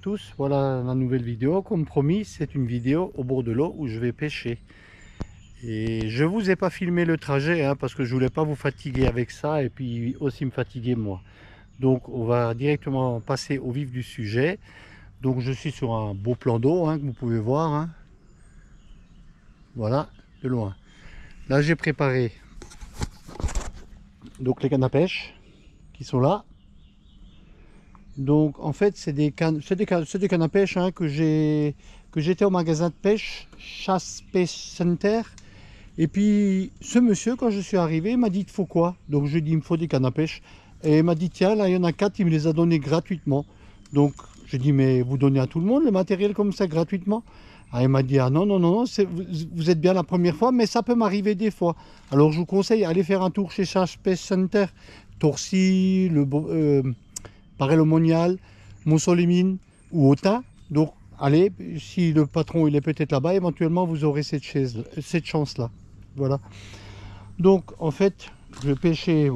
tous, voilà la nouvelle vidéo. Comme promis, c'est une vidéo au bord de l'eau où je vais pêcher. Et je vous ai pas filmé le trajet hein, parce que je voulais pas vous fatiguer avec ça et puis aussi me fatiguer moi. Donc on va directement passer au vif du sujet. Donc je suis sur un beau plan d'eau hein, que vous pouvez voir. Hein. Voilà, de loin. Là j'ai préparé donc les cannes à pêche qui sont là. Donc en fait c'est des cannes à pêche hein, que j'étais au magasin de pêche Chasse Pêche Center. Et puis ce monsieur quand je suis arrivé il m'a dit il faut quoi? Donc je lui ai dit il me faut des cannes à pêche. Et il m'a dit tiens là il y en a 4, il me les a donnés gratuitement. Donc je dis mais vous donnez à tout le monde le matériel comme ça gratuitement? Ah, il m'a dit ah non non non, vous êtes bien la première fois mais ça peut m'arriver des fois. Alors je vous conseille allez faire un tour chez Chasse Pêche Center, Torcy, Paray-le-Monial, Montceau-les-Mines ou Autun. Donc allez, si le patron il est peut-être là-bas, éventuellement vous aurez cette chance là. Voilà. Donc en fait, je pêchais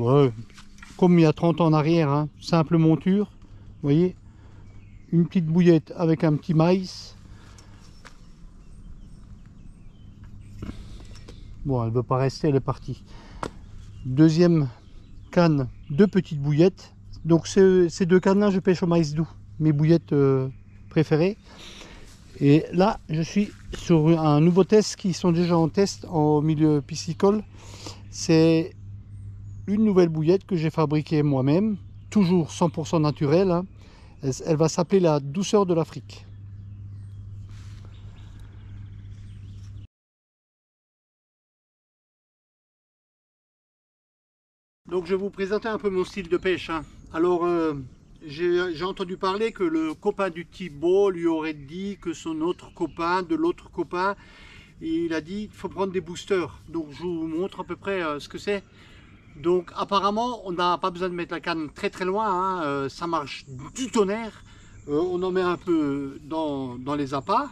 comme il y a 30 ans en arrière, hein, simple monture. Vous voyez, une petite bouillette avec un petit maïs. Bon, elle ne veut pas rester, elle est partie. Deuxième canne, 2 petites bouillettes. Donc ces 2 cannes là je pêche au maïs doux, mes bouillettes préférées. Et là je suis sur un nouveau test qui sont déjà en test en milieu piscicole. C'est une nouvelle bouillette que j'ai fabriquée moi-même, toujours 100% naturelle hein. Elle va s'appeler la douceur de l'Afrique. Donc je vais vous présenter un peu mon style de pêche hein. Alors j'ai entendu parler que le copain du Thibaut lui aurait dit que son autre copain de l'autre copain, il a dit il faut prendre des boosters. Donc je vous montre à peu près ce que c'est. Donc apparemment on n'a pas besoin de mettre la canne très très loin hein. Ça marche du tonnerre. On en met un peu dans les appâts.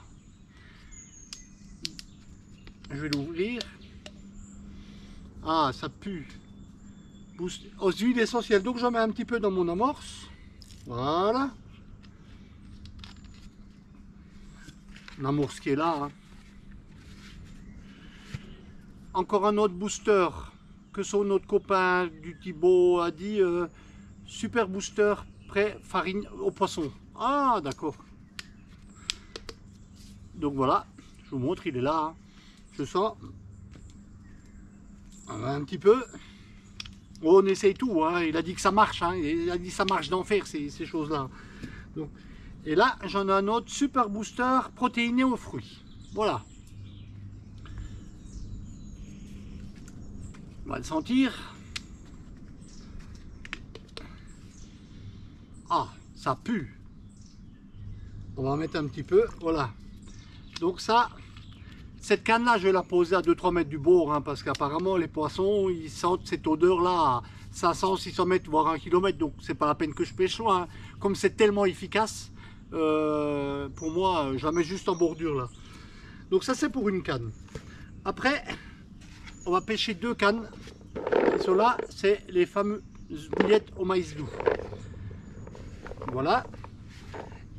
Je vais l'ouvrir. Ah ça pue. Aux huiles essentielles, donc j'en mets un petit peu dans mon amorce. Voilà. L'amorce qui est là. Hein. Encore un autre booster que son autre copain du Thibaut a dit super booster prêt farine au poisson. Ah d'accord. Donc voilà, je vous montre, il est là. Hein. Je sens un petit peu. Oh, on essaye tout, hein. Il a dit que ça marche, hein. Il a dit que ça marche d'enfer ces choses-là. Donc, et là, j'en ai un autre super booster protéiné aux fruits. Voilà. On va le sentir. Ah, ça pue. On va en mettre un petit peu, voilà. Donc ça, cette canne-là, je vais la poser à 2-3 mètres du bord, hein, parce qu'apparemment les poissons, ils sentent cette odeur-là à 500-600 mètres, voire 1 km, donc c'est pas la peine que je pêche loin. Hein. Comme c'est tellement efficace, pour moi, je la mets juste en bordure là. Donc ça c'est pour une canne. Après, on va pêcher 2 cannes. Qui sont là, c'est les fameuses bouillettes au maïs doux. Voilà.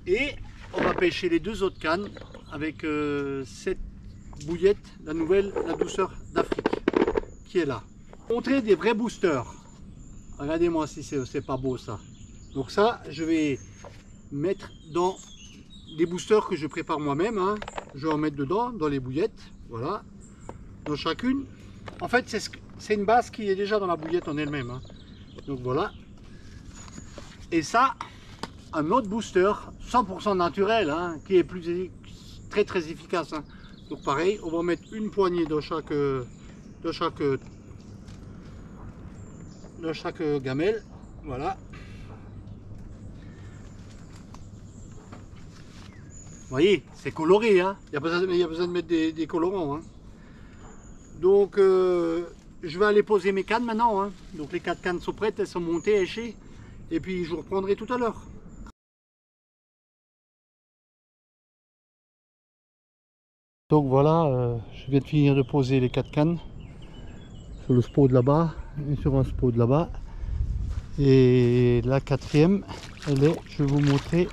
Et on va pêcher les 2 autres cannes avec cette bouillette, la nouvelle, la douceur d'Afrique, qui est là. Montrer des vrais boosters. Regardez-moi si c'est pas beau ça. Donc ça, je vais mettre dans des boosters que je prépare moi-même. Hein. Je vais en mettre dedans, dans les bouillettes. Voilà. Dans chacune. En fait, c'est une base qui est déjà dans la bouillette en elle-même. Hein. Donc voilà. Et ça, un autre booster 100% naturel, hein, qui est très très efficace. Hein. Donc pareil, on va mettre une poignée dans chaque gamelle. Voilà. Vous voyez, c'est coloré. Hein. Il y a besoin de mettre des colorants. Hein. Donc je vais aller poser mes cannes maintenant. Hein. Donc les 4 cannes sont prêtes, elles sont montées, échées. Et puis je vous reprendrai tout à l'heure. Donc voilà, je viens de finir de poser les 4 cannes sur le spot de là-bas et sur un spot de là-bas. Et la 4e, elle est, je vais vous montrer,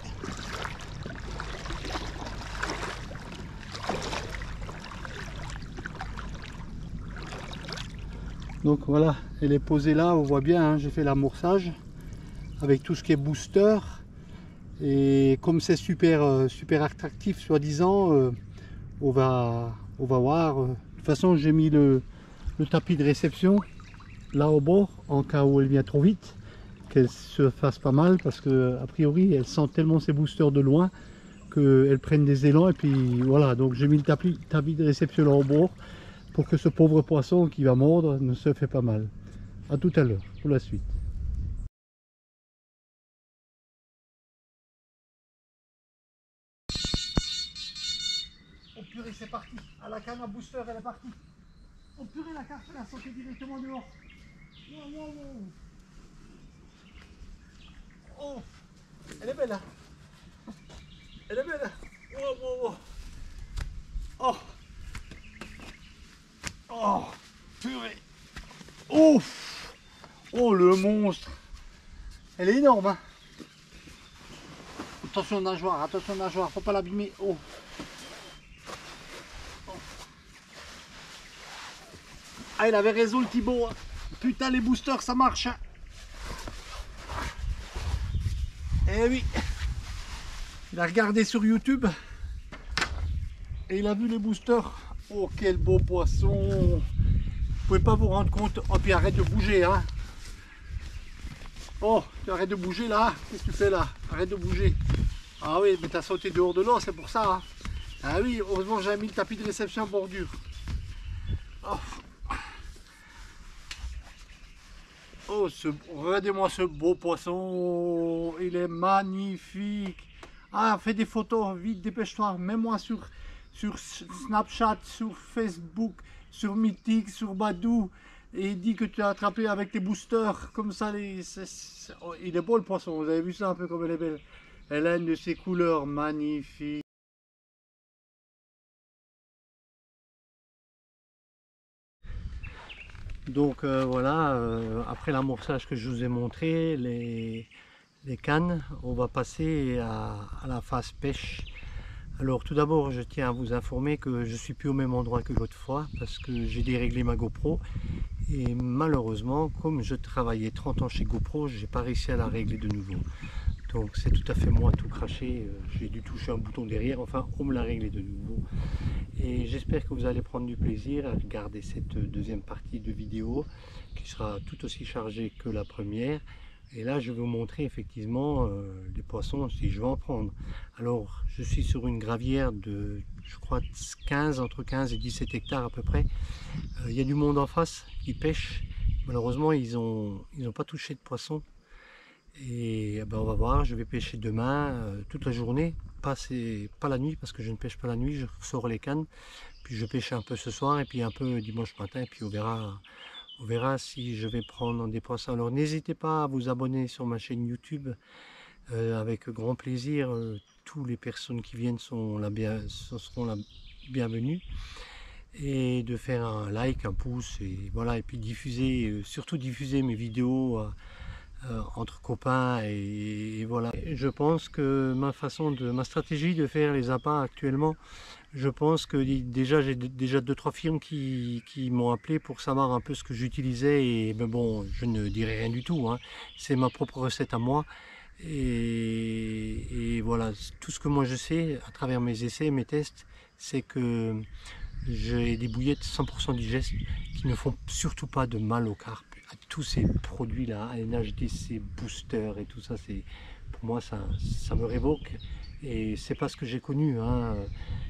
Donc voilà, elle est posée là, on voit bien, hein, j'ai fait l'amorçage avec tout ce qui est booster. Et comme c'est super, super attractif, soi-disant, on va voir. De toute façon, j'ai mis le tapis de réception là au bord, en cas où elle vient trop vite, qu'elle se fasse pas mal, parce que a priori, elle sent tellement ses boosters de loin qu'elles prennent des élans. Et puis voilà, donc j'ai mis le tapis de réception là au bord pour que ce pauvre poisson qui va mordre ne se fait pas mal. A tout à l'heure pour la suite. Oh purée, c'est parti. À la canne à booster, elle est partie. Oh purée, la carte elle a sauté directement dehors. Wow, wow, wow. Oh, elle est belle là. Elle est belle là. Wow, wow, wow. Oh, oh, purée. Oh, oh le monstre. Elle est énorme, hein. Attention nageoire, faut pas l'abîmer. Oh. Ah, il avait raison le Thibaut. Putain, les boosters, ça marche. Eh oui. Il a regardé sur YouTube et il a vu les boosters. Oh, quel beau poisson. Vous pouvez pas vous rendre compte. Oh, puis arrête de bouger, hein. Oh, tu arrêtes de bouger là. Qu'est-ce que tu fais là? Arrête de bouger. Ah oui, mais tu as sauté dehors de l'eau, c'est pour ça. Hein. Ah oui, heureusement j'ai mis le tapis de réception en bordure. Oh. Oh, regardez-moi ce beau poisson, il est magnifique. Ah, fais des photos, vite, dépêche-toi. Mets-moi sur Snapchat, sur Facebook, sur Mythique, sur Badoo. Et dis que tu as attrapé avec les boosters. Comme ça, oh, il est beau le poisson. Vous avez vu ça un peu comme elle est belle. Elle a une de ses couleurs magnifiques. Donc voilà, après l'amorçage que je vous ai montré, les cannes, on va passer à la phase pêche. Alors tout d'abord, je tiens à vous informer que je ne suis plus au même endroit que l'autre fois parce que j'ai déréglé ma GoPro et malheureusement, comme je travaillais 30 ans chez GoPro, j'ai pas réussi à la régler de nouveau. Donc c'est tout à fait moi tout craché, j'ai dû toucher un bouton derrière, enfin on me l'a réglé de nouveau. Et j'espère que vous allez prendre du plaisir à regarder cette deuxième partie de vidéo qui sera tout aussi chargée que la première. Et là je vais vous montrer effectivement les poissons si je vais en prendre. Alors je suis sur une gravière de je crois entre 15 et 17 hectares à peu près. Il y a du monde en face qui pêche. Malheureusement ils n'ont pas touché de poissons. Et ben, on va voir, je vais pêcher demain toute la journée, pas la nuit parce que je ne pêche pas la nuit, je sors les cannes, puis je pêche un peu ce soir et puis un peu dimanche matin et puis on verra si je vais prendre des poissons. Alors n'hésitez pas à vous abonner sur ma chaîne YouTube, avec grand plaisir, toutes les personnes qui viennent seront la bienvenues. Et de faire un like, un pouce et voilà, et puis diffuser, surtout diffuser mes vidéos entre copains et voilà. Je pense que ma stratégie de faire les appâts actuellement, je pense que déjà j'ai déjà 2-3 firmes qui m'ont appelé pour savoir un peu ce que j'utilisais mais bon, je ne dirai rien du tout, hein. C'est ma propre recette à moi et voilà, tout ce que moi je sais à travers mes essais, mes tests, c'est que j'ai des bouillettes 100% digestes qui ne font surtout pas de mal au carpe. À tous ces produits là, NHDC, Booster et tout ça, pour moi ça me révoque et c'est pas ce que j'ai connu, hein.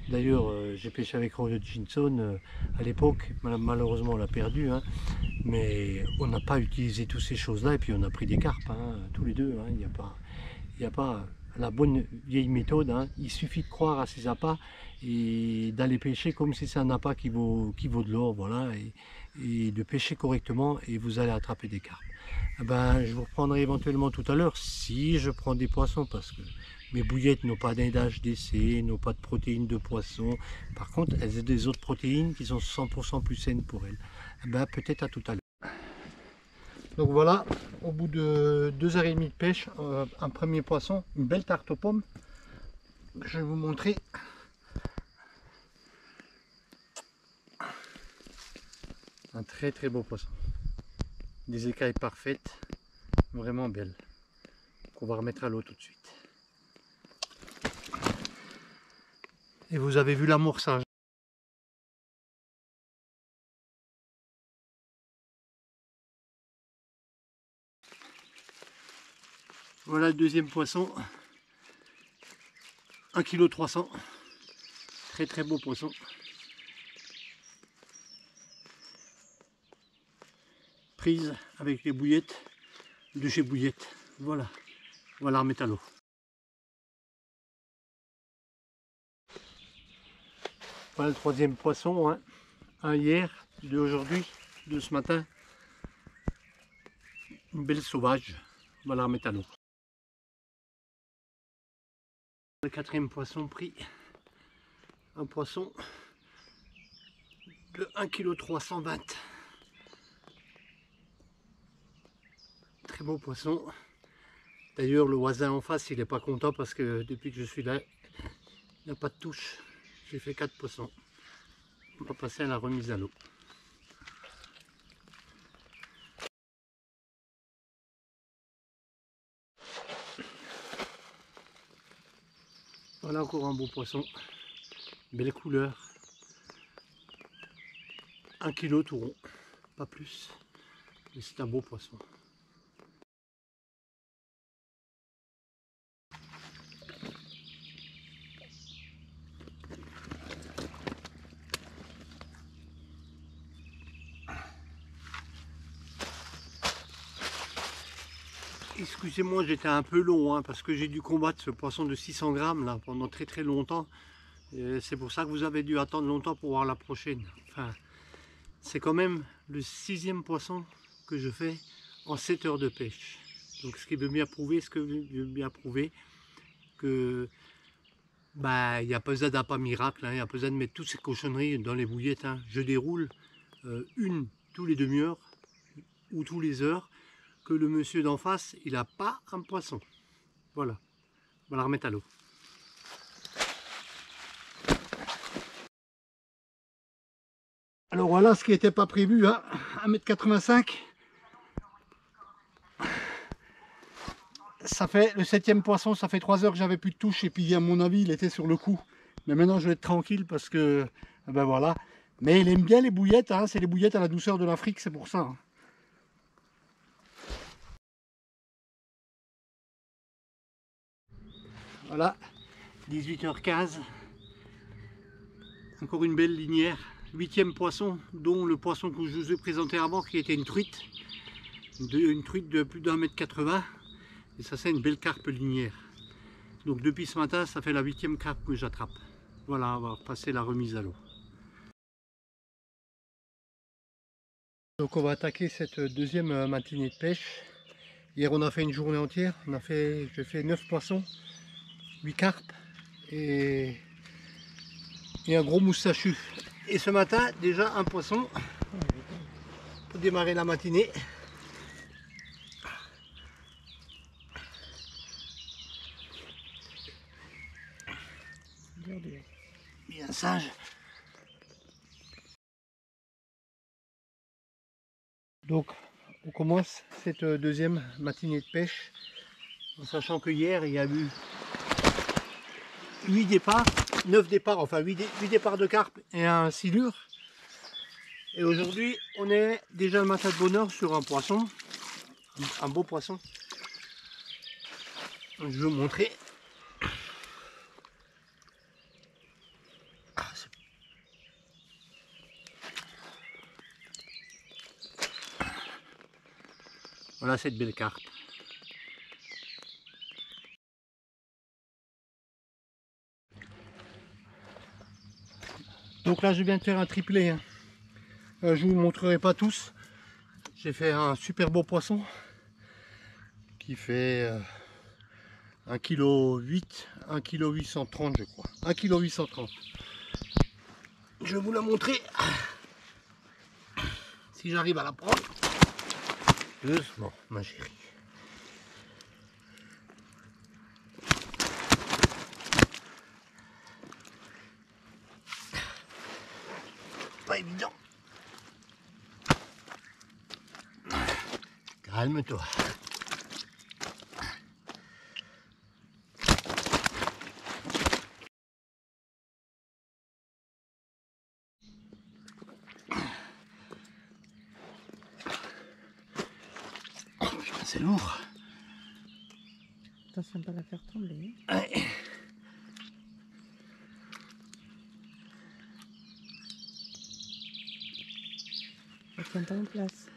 D'ailleurs j'ai pêché avec Roger Jinson à l'époque, malheureusement on l'a perdu, hein. Mais on n'a pas utilisé toutes ces choses là et puis on a pris des carpes, hein, tous les deux, hein. Il n'y a pas la bonne vieille méthode, hein. Il suffit de croire à ses appâts et d'aller pêcher comme si c'est un appât qui vaut de l'or, voilà, et de pêcher correctement et vous allez attraper des carpes. Ben, je vous reprendrai éventuellement tout à l'heure si je prends des poissons parce que mes bouillettes n'ont pas d'HDC, n'ont pas de protéines de poisson. Par contre, elles ont des autres protéines qui sont 100% plus saines pour elles. Ben, peut-être à tout à l'heure. Donc voilà, au bout de 2h30 de pêche, un premier poisson, une belle tarte aux pommes. Je vais vous montrer. Un très beau poisson. Des écailles parfaites, vraiment belles, qu'on va remettre à l'eau tout de suite. Et vous avez vu l'amorçage. Voilà le deuxième poisson, 1,3 kg. Très très beau poisson. Prise avec les bouillettes de chez Bouillette. Voilà, on va la remettre à l'eau. Voilà le troisième poisson, hein. Un hier, deux aujourd'hui, deux ce matin. Une belle sauvage, on va la remettre à l'eau. Le quatrième poisson pris, un poisson de 1,320 kg. Très beau poisson. D'ailleurs le voisin en face il n'est pas content parce que depuis que je suis là, il n'y a pas de touche. J'ai fait 4 poissons. On va passer à la remise à l'eau. Voilà encore un beau poisson. Belle couleur. 1 kg tout rond. Pas plus. Mais c'est un beau poisson. Excusez-moi, j'étais un peu long hein, parce que j'ai dû combattre ce poisson de 600 grammes là, pendant très très longtemps. C'est pour ça que vous avez dû attendre longtemps pour voir la prochaine. Enfin, c'est quand même le 6e poisson que je fais en 7 heures de pêche. Donc ce qui veut bien prouver, que bah, il n'y a pas besoin d'un pas miracle, hein, il n'y a pas besoin de mettre toutes ces cochonneries dans les bouillettes. Hein. Je déroule une tous les demi-heures ou tous les heures, que le monsieur d'en face, il n'a pas un poisson. Voilà, on va la remettre à l'eau. Alors voilà ce qui n'était pas prévu, hein. 1,85 m. Ça fait le 7e poisson, ça fait 3 heures que j'avais plus de touche et puis à mon avis il était sur le coup. Mais maintenant je vais être tranquille parce que, ben voilà. Mais il aime bien les bouillettes, hein. C'est les bouillettes à la douceur de l'Afrique, c'est pour ça. Hein. Voilà, 18h15. Encore une belle linière. 8e poisson, dont le poisson que je vous ai présenté avant qui était une truite. Une truite de plus d'1,80 m. Et ça c'est une belle carpe linière. Donc depuis ce matin, ça fait la 8e carpe que j'attrape. Voilà, on va passer la remise à l'eau. Donc on va attaquer cette deuxième matinée de pêche. Hier on a fait une journée entière, j'ai fait 9 poissons, 8 carpes et un gros moustachu. Et ce matin déjà un poisson pour démarrer la matinée. Bien sage. Donc on commence cette deuxième matinée de pêche en sachant que hier il y a eu 8 départs, 9 départs, enfin 8 départs de carpe et un silure. Et aujourd'hui on est déjà le matin de bonne heure sur un poisson, un beau poisson. Je vais vous montrer. Voilà cette belle carpe. Donc là je viens de faire un triplé. Hein. Je vous montrerai pas tous. J'ai fait un super beau poisson qui fait 1,8 kg, 1,830 kg je crois. 1,830 kg. Je vais vous la montrer. Si j'arrive à la prendre. Doucement ma chérie. Pas évident. Calme-toi. Oh putain, c'est lourd. Attention de pas la faire tomber. Ouais. Tiens-toi en place.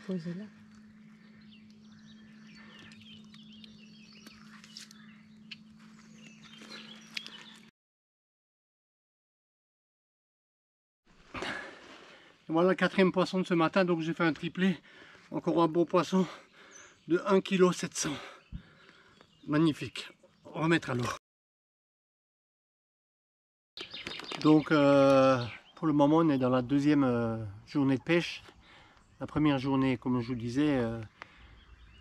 Posez-la. Voilà le quatrième poisson de ce matin, donc j'ai fait un triplé. Encore un beau poisson de 1,7 kg. Magnifique. On va remettre à l'eau. Donc pour le moment on est dans la deuxième journée de pêche. La première journée, comme je vous disais,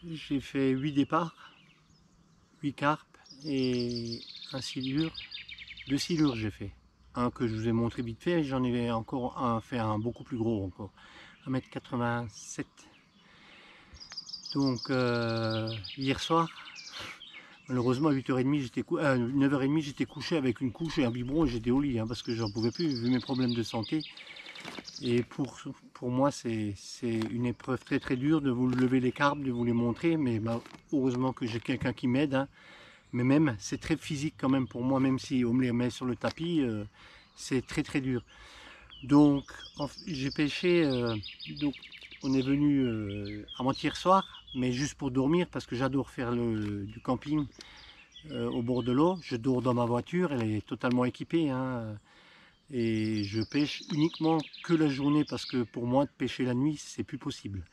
j'ai fait 8 départs, 8 carpes et un silure. 2 silures j'ai fait. Un que je vous ai montré vite fait, j'en ai encore fait un beaucoup plus gros encore. 1,87 m. Donc hier soir, malheureusement à 8h30, 9h30 j'étais couché avec une couche et un biberon et j'étais au lit hein, parce que j'en pouvais plus vu mes problèmes de santé. Et pour moi c'est une épreuve très très dure de vous lever les carpes, de vous les montrer, mais heureusement que j'ai quelqu'un qui m'aide. Hein. Mais même c'est très physique quand même pour moi, même si on me les met sur le tapis, c'est très très dur. Donc j'ai pêché, donc on est venu avant-hier soir, mais juste pour dormir parce que j'adore faire du camping au bord de l'eau. Je dors dans ma voiture, elle est totalement équipée. Hein, et je pêche uniquement que la journée parce que pour moi de pêcher la nuit c'est plus possible.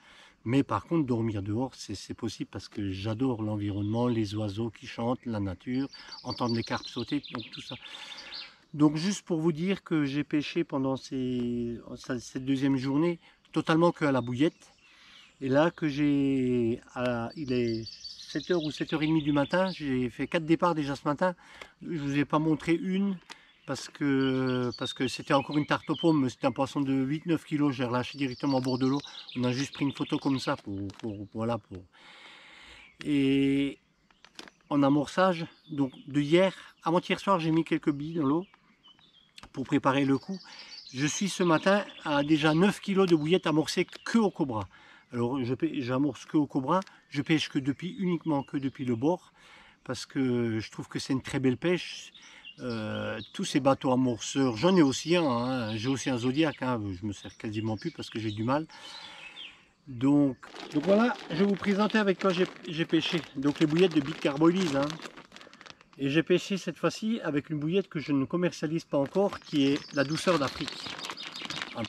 Mais par contre dormir dehors c'est possible parce que j'adore l'environnement, les oiseaux qui chantent, la nature, entendre les carpes sauter, donc tout ça. Donc juste pour vous dire que j'ai pêché pendant cette deuxième journée totalement que à la bouillette. Et là que il est 7h ou 7h30 du matin, j'ai fait 4 départs déjà ce matin. Je vous ai pas montré une parce que c'était encore une tarte aux pommes, c'était un poisson de 8-9 kg, j'ai relâché directement au bord de l'eau. On a juste pris une photo comme ça voilà. Et en amorçage, donc de hier, avant-hier soir, j'ai mis quelques billes dans l'eau pour préparer le coup. Je suis ce matin à déjà 9 kg de bouillettes amorcées que au cobra. Alors j'amorce que au cobra, je pêche uniquement que depuis le bord, parce que je trouve que c'est une très belle pêche. Tous ces bateaux amorceurs, j'en ai aussi un, hein, j'ai aussi un Zodiac, hein, je me sers quasiment plus parce que j'ai du mal. Donc voilà, je vais vous présenter avec quoi j'ai pêché. Donc les bouillettes de Big Carboilise. Hein. Et j'ai pêché cette fois-ci avec une bouillette que je ne commercialise pas encore, qui est la douceur d'Afrique.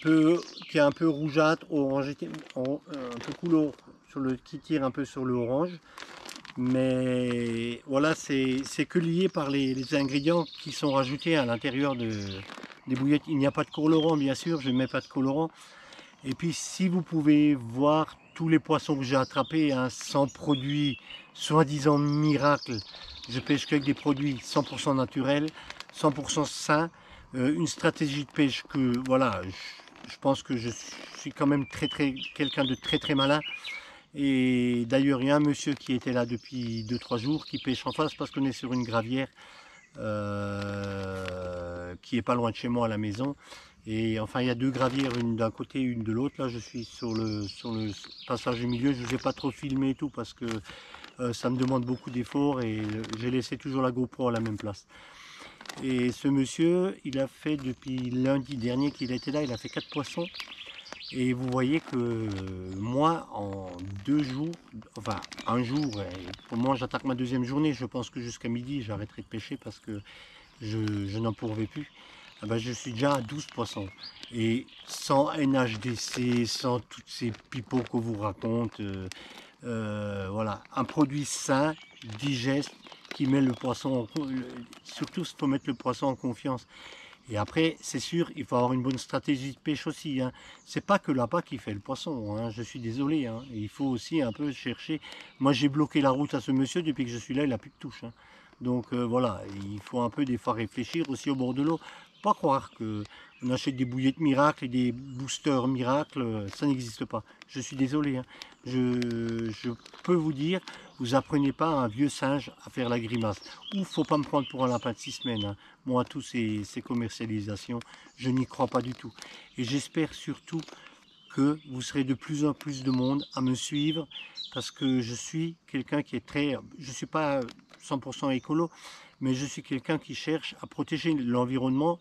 Qui est un peu rougeâtre, orange, un peu couleur, qui tire un peu sur le orange. Mais voilà, c'est que lié par les ingrédients qui sont rajoutés à l'intérieur des bouillettes. Il n'y a pas de colorant, bien sûr, je ne mets pas de colorant. Et puis si vous pouvez voir tous les poissons que j'ai attrapés, hein, sans produits soi-disant miracle, je pêche qu'avec des produits 100% naturels, 100% sains, une stratégie de pêche que voilà, je pense que je suis quand même quelqu'un de très malin. Et d'ailleurs il y a un monsieur qui était là depuis 2-3 jours qui pêche en face parce qu'on est sur une gravière qui est pas loin de chez moi à la maison. Et enfin il y a 2 gravières, une d'un côté une de l'autre. Là je suis sur le passage du milieu, je ne vous ai pas trop filmé et tout parce que ça me demande beaucoup d'efforts et j'ai laissé toujours la GoPro à la même place. Et ce monsieur, il a fait depuis lundi dernier qu'il était là, il a fait 4 poissons. Et vous voyez que moi, en 2 jours, enfin un jour, pour moi j'attaque ma deuxième journée, je pense que jusqu'à midi j'arrêterai de pêcher parce que je n'en pourrai plus. Ah ben, je suis déjà à 12 poissons. Et sans NHDC, sans toutes ces pipeaux qu'on vous raconte, voilà, un produit sain, digeste, qui met le poisson, surtout il faut mettre le poisson en confiance. Et après, c'est sûr, il faut avoir une bonne stratégie de pêche aussi. Hein. C'est pas que l'appât qui fait le poisson, hein. Je suis désolé. Hein. Il faut aussi un peu chercher. Moi, j'ai bloqué la route à ce monsieur, depuis que je suis là, il n'a plus de touche. Hein. Donc voilà, il faut un peu des fois réfléchir aussi au bord de l'eau. Pas croire qu'on achète des bouillettes miracles et des boosters miracles, ça n'existe pas. Je suis désolé, hein. Je peux vous dire, vous apprenez pas à un vieux singe à faire la grimace. Ou faut pas me prendre pour un lapin de 6 semaines, hein. Moi, tous ces commercialisations, je n'y crois pas du tout. Et j'espère surtout que vous serez de plus en plus de monde à me suivre, parce que je suis quelqu'un qui est très... Je ne suis pas 100% écolo, mais je suis quelqu'un qui cherche à protéger l'environnement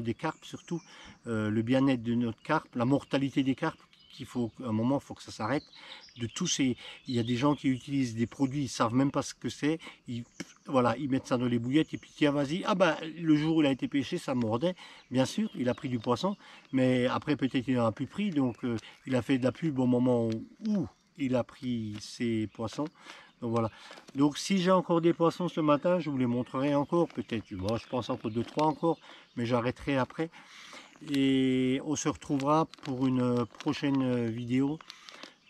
des carpes surtout, le bien-être de notre carpe, la mortalité des carpes, qu'il faut, à un moment, il faut que ça s'arrête. De tous ces... Il y a des gens qui utilisent des produits, ils ne savent même pas ce que c'est, voilà, ils mettent ça dans les bouillettes et puis tiens, vas-y, ah ben, le jour où il a été pêché, ça mordait, bien sûr, il a pris du poisson, mais après peut-être il n'en a plus pris, donc il a fait de la pub au moment où il a pris ses poissons. Donc voilà. Donc si j'ai encore des poissons ce matin, je vous les montrerai encore, peut-être, bon, je pense entre 2-3 encore, mais j'arrêterai après. Et on se retrouvera pour une prochaine vidéo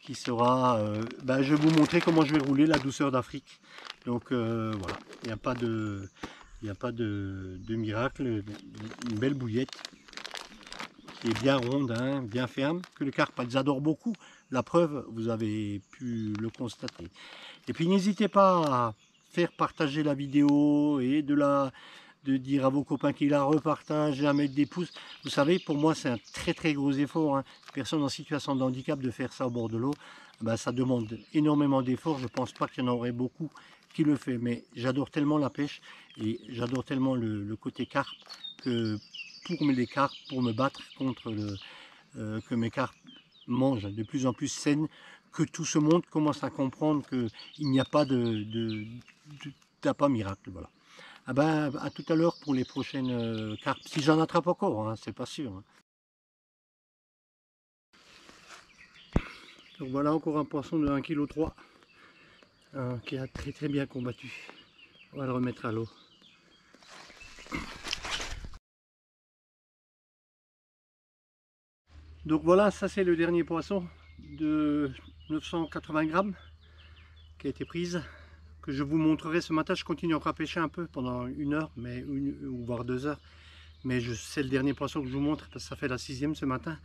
qui sera, je vais vous montrer comment je vais rouler la douceur d'Afrique. Donc voilà, il n'y a pas de, miracle, une belle bouillette qui est bien ronde, hein, bien ferme, que les carpes elles adorent beaucoup. La preuve, vous avez pu le constater. Et puis n'hésitez pas à faire partager la vidéo et de dire à vos copains qu'ils la repartagent, à mettre des pouces. Vous savez, pour moi, c'est un très gros effort. Hein. Personne en situation de handicap de faire ça au bord de l'eau, ça demande énormément d'efforts. Je ne pense pas qu'il y en aurait beaucoup qui le fait. Mais j'adore tellement la pêche et j'adore tellement le côté carpe que pour me battre contre que mes carpes mangent de plus en plus saines, que tout ce monde commence à comprendre qu'il n'y a pas d'appât miracle. Voilà. À tout à l'heure pour les prochaines carpes, si j'en attrape encore, hein, c'est pas sûr. Hein. Donc voilà encore un poisson de 1,3 kg qui a très bien combattu. On va le remettre à l'eau. Donc voilà, ça c'est le dernier poisson de 980 grammes qui a été prise, que je vous montrerai ce matin. Je continue encore à pêcher un peu pendant 1 heure, ou voire 2 heures. Mais c'est le dernier poisson que je vous montre parce que ça fait la 6e ce matin.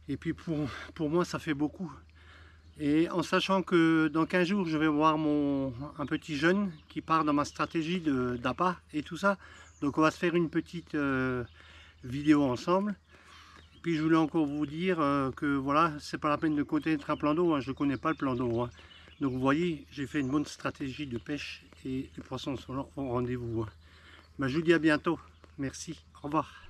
Et puis pour moi ça fait beaucoup. Et en sachant que dans 15 jours je vais voir un petit jeune qui part dans ma stratégie d'appât et tout ça. Donc on va se faire une petite vidéo ensemble. Et puis je voulais encore vous dire que voilà, c'est pas la peine de connaître un plan d'eau, hein, je ne connais pas le plan d'eau. Hein. Donc vous voyez, j'ai fait une bonne stratégie de pêche et les poissons sont là au rendez-vous. Hein. Je vous dis à bientôt. Merci. Au revoir.